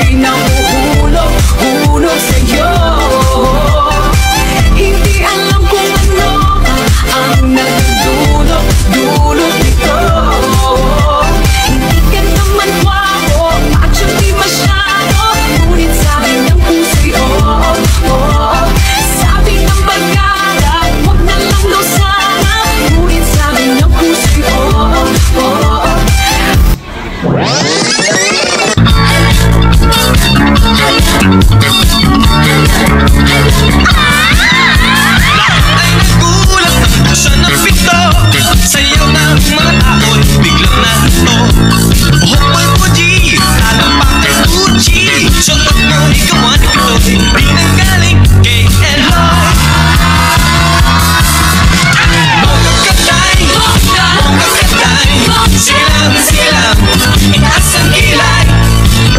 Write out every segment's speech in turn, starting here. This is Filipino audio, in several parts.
Ako'y nahuhulog, hulog sa'yo. Hindi alam kung ano ang nagdudulot, dulot nito. Hindi ka naman kwapo, at siyang di masyado, ngunit sabi ng puso'y oo, oo. Sabi ng bagala, huwag na lang daw sana, ngunit sabi ng puso'y oo, oo. Siya ng pito, sayaw ng mga taon, biglang narito. Buhok mo'y Fuji, salampak kay Gucci. Suot mo, ikaw ang ito, hindi nang galing kay Eloy. Bongga katay, bongga katay, silang, silang, itaas ang kilay.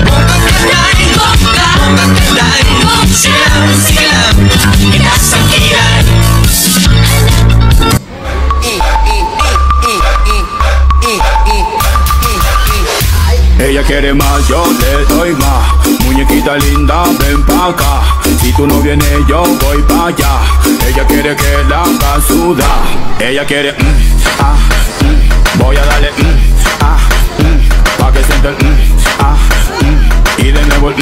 Bongga katay, bongga katay, silang, silang, itaas ang kilay. Ella quiere más, yo le doy más. Muñequita linda, ven pa' acá. Si tú no vienes, yo voy pa' allá. Ella quiere que la haga sudar. Ella quiere voy a darle pa' que sienta el y de nuevo el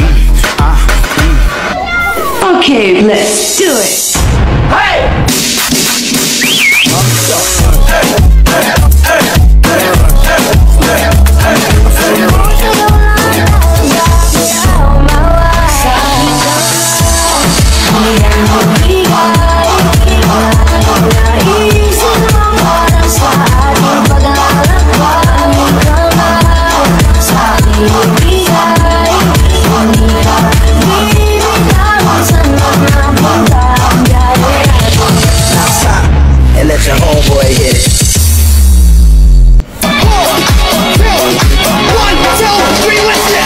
Okay, let's do it. Hey! And let your homeboy hit it. 1, 2, 3, let's go.